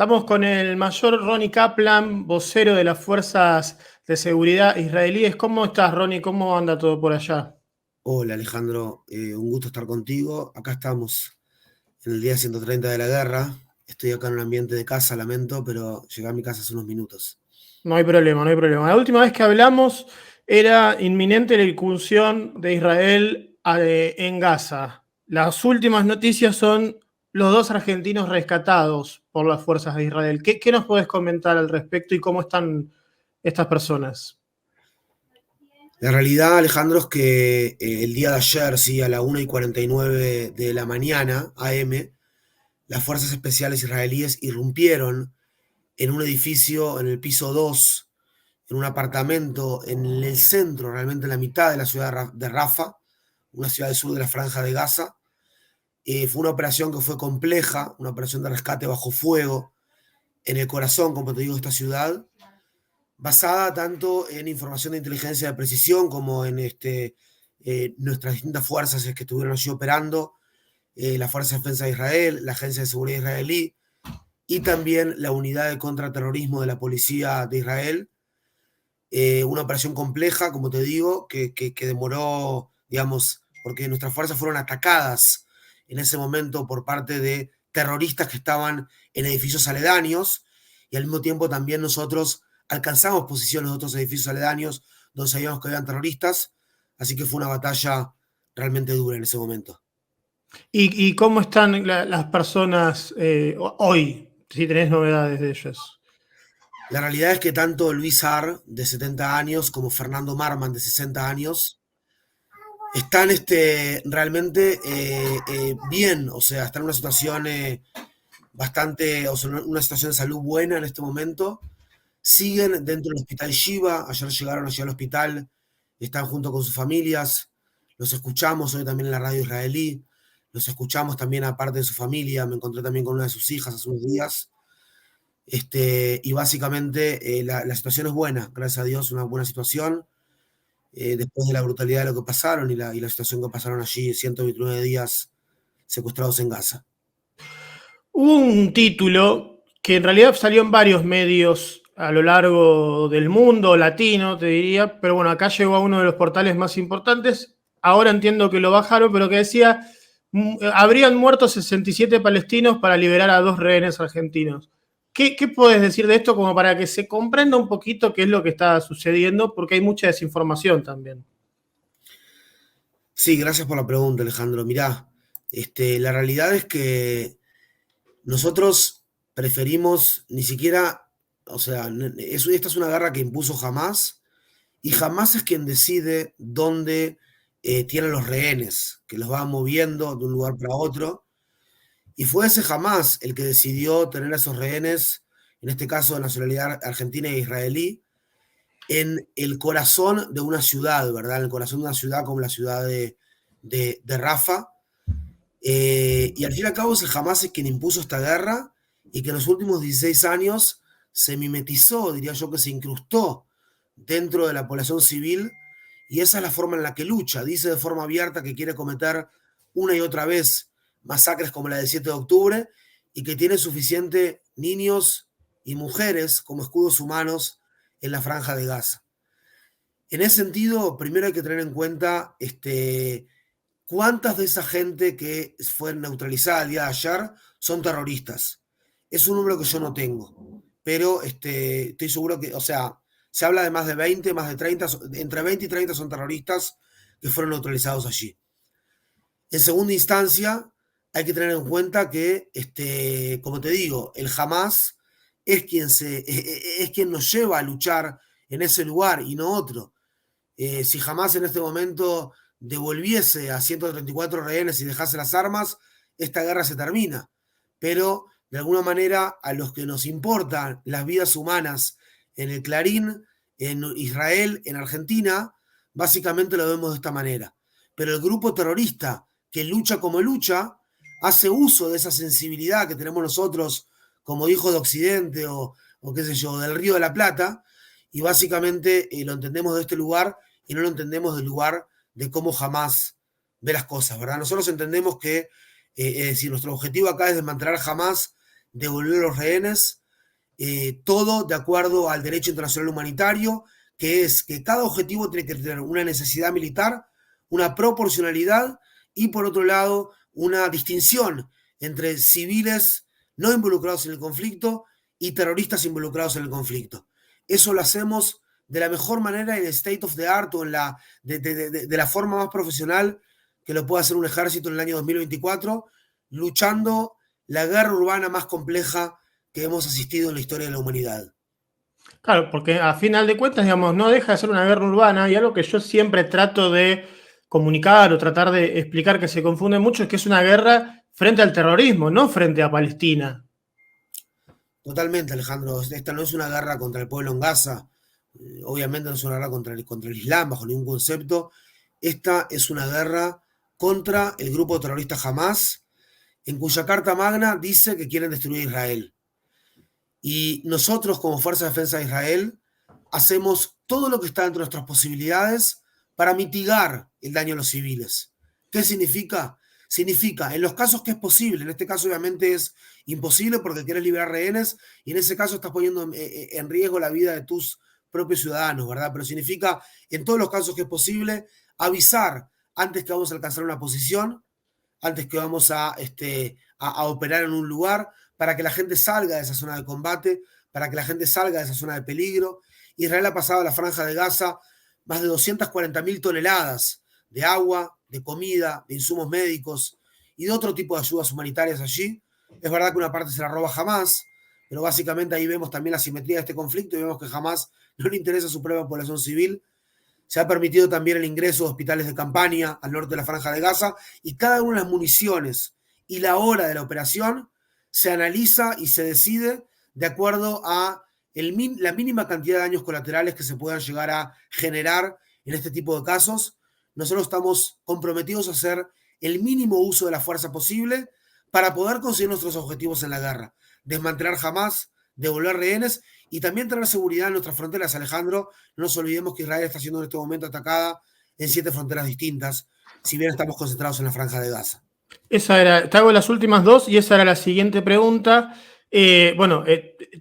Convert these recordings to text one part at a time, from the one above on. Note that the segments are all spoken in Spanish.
Estamos con el mayor Ronnie Kaplan, vocero de las fuerzas de seguridad israelíes. ¿Cómo estás, Ronnie? ¿Cómo anda todo por allá? Hola Alejandro, un gusto estar contigo. Acá estamos en el día 130 de la guerra. Estoy acá en un ambiente de casa, lamento, pero llegué a mi casa hace unos minutos. No hay problema, no hay problema. La última vez que hablamos era inminente la incursión de Israel en Gaza. Las últimas noticias son los dos argentinos rescatados por las fuerzas de Israel. ¿Qué nos puedes comentar al respecto y cómo están estas personas? La realidad, Alejandro, es que el día de ayer, sí, a la 1:49 de la mañana, AM, las fuerzas especiales israelíes irrumpieron en un edificio en el piso 2, en un apartamento en el centro, realmente en la mitad de la ciudad de Rafa, una ciudad del sur de la Franja de Gaza. Fue una operación que fue compleja, una operación de rescate bajo fuego, en el corazón, como te digo, de esta ciudad, basada tanto en información de inteligencia de precisión como en nuestras distintas fuerzas que estuvieron allí operando, la Fuerza de Defensa de Israel, la Agencia de Seguridad israelí y también la Unidad de Contraterrorismo de la Policía de Israel. Una operación compleja, como te digo, que demoró, digamos, porque nuestras fuerzas fueron atacadas en ese momento por parte de terroristas que estaban en edificios aledaños y al mismo tiempo también nosotros alcanzamos posiciones de otros edificios aledaños donde sabíamos que habían terroristas, así que fue una batalla realmente dura en ese momento. ¿Y cómo están las personas hoy? Si tenés novedades de ellas. La realidad es que tanto Luis Ar, de 70 años, como Fernando Marman, de 60 años, están realmente bien, o sea, están en una situación bastante, o sea, una situación de salud buena en este momento. Siguen dentro del hospital Shiva, ayer llegaron allí al hospital, están junto con sus familias, los escuchamos hoy también en la radio israelí, los escuchamos también aparte de su familia, me encontré también con una de sus hijas hace unos días, y básicamente la situación es buena, gracias a Dios, una buena situación después de la brutalidad de lo que pasaron y la situación que pasaron allí, 129 días secuestrados en Gaza. Hubo un título que en realidad salió en varios medios a lo largo del mundo latino, te diría, pero bueno, acá llegó a uno de los portales más importantes. Ahora entiendo que lo bajaron, pero que decía, habrían muerto 67 palestinos para liberar a dos rehenes argentinos. ¿Qué puedes decir de esto como para que se comprenda un poquito qué es lo que está sucediendo? Porque hay mucha desinformación también. Sí, gracias por la pregunta, Alejandro. Mirá, la realidad es que nosotros preferimos ni siquiera, o sea, esta es una guerra que impuso Hamás y Hamás es quien decide dónde tienen los rehenes, que los va moviendo de un lugar para otro. Y fue ese Hamás el que decidió tener a esos rehenes, en este caso de nacionalidad argentina e israelí, en el corazón de una ciudad, ¿verdad? En el corazón de una ciudad como la ciudad de Rafa. Y al fin y al cabo, el Hamas es quien impuso esta guerra y que en los últimos 16 años se mimetizó, diría yo, que se incrustó dentro de la población civil y esa es la forma en la que lucha. Dice de forma abierta que quiere cometer una y otra vez masacres como la del 7 de octubre y que tiene suficiente niños y mujeres como escudos humanos en la franja de Gaza. En ese sentido, primero hay que tener en cuenta cuántas de esa gente que fue neutralizada el día de ayer son terroristas. Es un número que yo no tengo, pero estoy seguro que, o sea, se habla de más de 20, más de 30, entre 20 y 30 son terroristas que fueron neutralizados allí. En segunda instancia, hay que tener en cuenta que, como te digo, el Hamas es quien nos lleva a luchar en ese lugar y no otro. Si Hamas en este momento devolviese a 134 rehenes y dejase las armas, esta guerra se termina. Pero, de alguna manera, a los que nos importan las vidas humanas en el Clarín, en Israel, en Argentina, básicamente lo vemos de esta manera. Pero el grupo terrorista que lucha como lucha, hace uso de esa sensibilidad que tenemos nosotros como hijos de Occidente o qué sé yo, del Río de la Plata, y básicamente lo entendemos de este lugar y no lo entendemos del lugar de cómo jamás ve las cosas, ¿verdad? Nosotros entendemos que, es decir, nuestro objetivo acá es desmantelar jamás devolver los rehenes, todo de acuerdo al derecho internacional humanitario, que es que cada objetivo tiene que tener una necesidad militar, una proporcionalidad y, por otro lado, una distinción entre civiles no involucrados en el conflicto y terroristas involucrados en el conflicto. Eso lo hacemos de la mejor manera en el state of the art o de la forma más profesional que lo puede hacer un ejército en el año 2024, luchando la guerra urbana más compleja que hemos asistido en la historia de la humanidad. Claro, porque a final de cuentas, digamos, no deja de ser una guerra urbana y algo que yo siempre trato de comunicar o tratar de explicar que se confunde mucho es que es una guerra frente al terrorismo, no frente a Palestina. Totalmente, Alejandro. Esta no es una guerra contra el pueblo en Gaza. Obviamente no es una guerra contra el Islam bajo ningún concepto. Esta es una guerra contra el grupo terrorista Hamas, en cuya Carta Magna dice que quieren destruir Israel. Y nosotros, como Fuerza de Defensa de Israel, hacemos todo lo que está dentro de nuestras posibilidades para mitigar el daño a los civiles. ¿Qué significa? Significa, en los casos que es posible, en este caso obviamente es imposible porque quieres liberar rehenes y en ese caso estás poniendo en riesgo la vida de tus propios ciudadanos, ¿verdad? Pero significa, en todos los casos que es posible, avisar antes que vamos a alcanzar una posición, antes que vamos a operar en un lugar, para que la gente salga de esa zona de combate, para que la gente salga de esa zona de peligro. Israel ha pasado a la Franja de Gaza más de 240.000 toneladas de agua, de comida, de insumos médicos y de otro tipo de ayudas humanitarias allí. Es verdad que una parte se la roba Hamas, pero básicamente ahí vemos también la simetría de este conflicto y vemos que Hamas no le interesa su propia población civil. Se ha permitido también el ingreso de hospitales de campaña al norte de la Franja de Gaza y cada una de las municiones y la hora de la operación se analiza y se decide de acuerdo a la mínima cantidad de daños colaterales que se puedan llegar a generar en este tipo de casos. Nosotros estamos comprometidos a hacer el mínimo uso de la fuerza posible para poder conseguir nuestros objetivos en la guerra. Desmantelar Hamas, devolver rehenes y también tener seguridad en nuestras fronteras, Alejandro. No nos olvidemos que Israel está siendo en este momento atacada en 7 fronteras distintas, si bien estamos concentrados en la Franja de Gaza. Te hago las últimas dos y esa era la siguiente pregunta.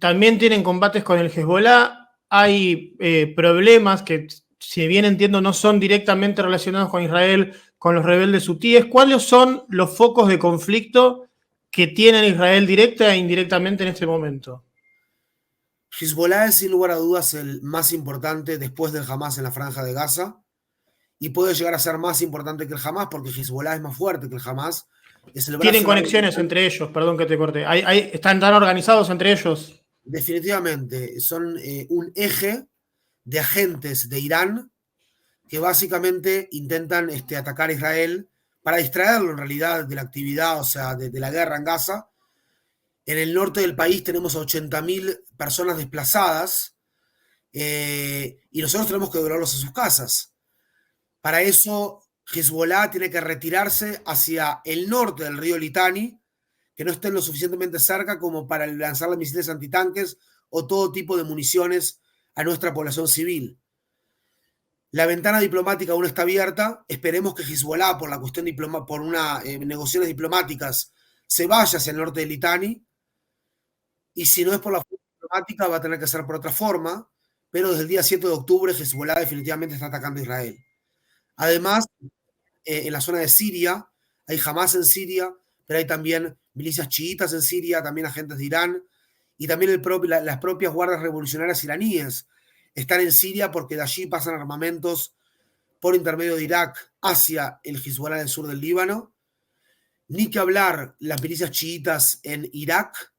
También tienen combates con el Hezbollah. Hay problemas que, si bien entiendo, no son directamente relacionados con Israel, con los rebeldes hutíes. ¿Cuáles son los focos de conflicto que tienen Israel directa e indirectamente en este momento? Hezbollah es sin lugar a dudas el más importante después del Hamas en la Franja de Gaza y puede llegar a ser más importante que el Hamas porque Hezbollah es más fuerte que el Hamas. Tienen conexiones entre ellos, perdón que te corte. ¿Están tan organizados entre ellos? Definitivamente, son un eje de agentes de Irán que básicamente intentan atacar a Israel para distraerlo en realidad de la actividad, o sea, de la guerra en Gaza. En el norte del país tenemos a 80.000 personas desplazadas y nosotros tenemos que devolverlos a sus casas. Para eso, Hezbollah tiene que retirarse hacia el norte del río Litani, que no estén lo suficientemente cerca como para lanzar misiles antitanques o todo tipo de municiones a nuestra población civil. La ventana diplomática aún está abierta. Esperemos que Hezbollah, por la cuestión por una negociaciones diplomáticas, se vaya hacia el norte de Litani. Y si no es por la fuerza diplomática, va a tener que ser por otra forma. Pero desde el día 7 de octubre, Hezbollah definitivamente está atacando a Israel. Además, en la zona de Siria, hay Hamas en Siria, pero hay también milicias chiitas en Siria, también agentes de Irán, y también las propias guardias revolucionarias iraníes están en Siria porque de allí pasan armamentos por intermedio de Irak hacia el Hezbollah del sur del Líbano. Ni que hablar las milicias chiitas en Irak,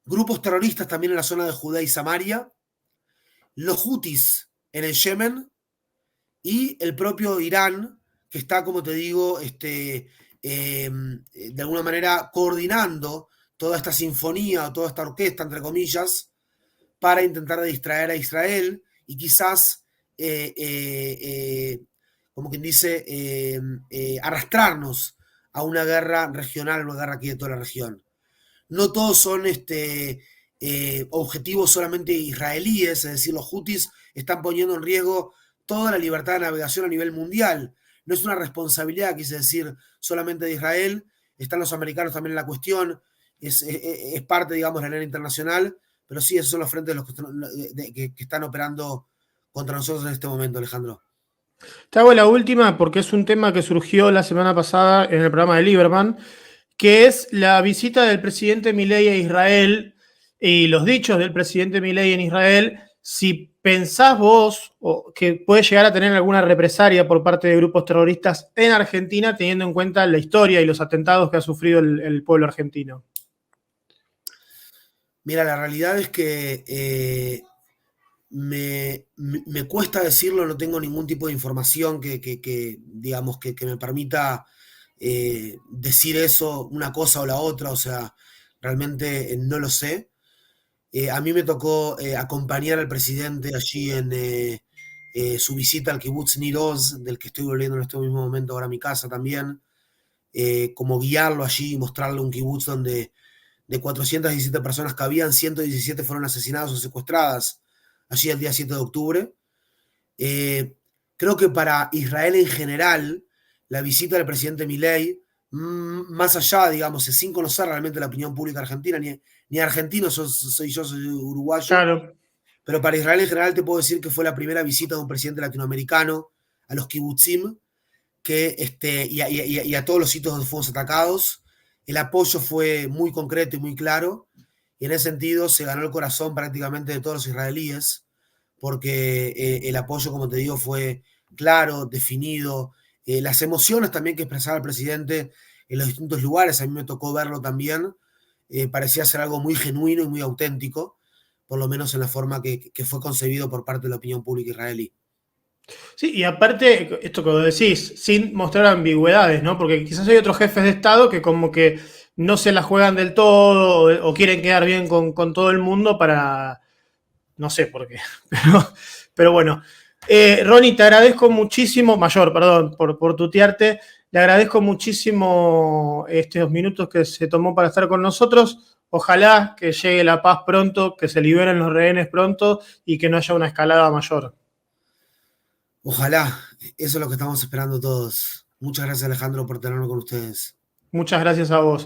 grupos terroristas también en la zona de Judea y Samaria, los hutis en el Yemen y el propio Irán, que está, como te digo, de alguna manera coordinando toda esta sinfonía o toda esta orquesta, entre comillas, para intentar distraer a Israel y quizás, como quien dice, arrastrarnos a una guerra regional, una guerra aquí de toda la región. No todos son objetivos solamente israelíes, es decir, los hutis están poniendo en riesgo toda la libertad de navegación a nivel mundial. No es una responsabilidad, quise decir, solamente de Israel. Están los americanos también en la cuestión. es parte, digamos, de la arena internacional, pero sí, esos son los frentes los que están operando contra nosotros en este momento, Alejandro. Te hago la última porque es un tema que surgió la semana pasada en el programa de Lieberman, que es la visita del presidente Milei a Israel y los dichos del presidente Milei en Israel. Si pensás vos que puede llegar a tener alguna represalia por parte de grupos terroristas en Argentina, teniendo en cuenta la historia y los atentados que ha sufrido el pueblo argentino. Mira, la realidad es que me cuesta decirlo, no tengo ningún tipo de información digamos, que me permita decir eso, una cosa o la otra, o sea, realmente no lo sé. A mí me tocó acompañar al presidente allí en su visita al kibutz Nir Oz, del que estoy volviendo en este mismo momento ahora a mi casa también, como guiarlo allí y mostrarle un kibutz donde de 417 personas que habían, 117 fueron asesinadas o secuestradas allí el día 7 de octubre. Eh, Creo que para Israel en general, la visita del presidente Milei, más allá, digamos, sin conocer realmente la opinión pública argentina, ni argentino soy yo, soy uruguayo, Claro. pero para Israel en general te puedo decir que fue la primera visita de un presidente latinoamericano a los kibutzim y a todos los sitios donde fuimos atacados. El apoyo fue muy concreto y muy claro, y en ese sentido se ganó el corazón prácticamente de todos los israelíes, porque el apoyo, como te digo, fue claro, definido. Las emociones también que expresaba el presidente en los distintos lugares, a mí me tocó verlo también, parecía ser algo muy genuino y muy auténtico, por lo menos en la forma que fue concebido por parte de la opinión pública israelí. Sí, y aparte, esto que vos decís, sin mostrar ambigüedades, ¿no? Porque quizás hay otros jefes de Estado que como que no se la juegan del todo o quieren quedar bien con todo el mundo para, no sé por qué, pero bueno. Ronnie, te agradezco muchísimo, Mayor, perdón, por tutearte. Le agradezco muchísimo estos minutos que se tomó para estar con nosotros. Ojalá que llegue la paz pronto, que se liberen los rehenes pronto y que no haya una escalada mayor. Ojalá, eso es lo que estamos esperando todos. Muchas gracias, Alejandro, por tenerlo con ustedes. Muchas gracias a vos.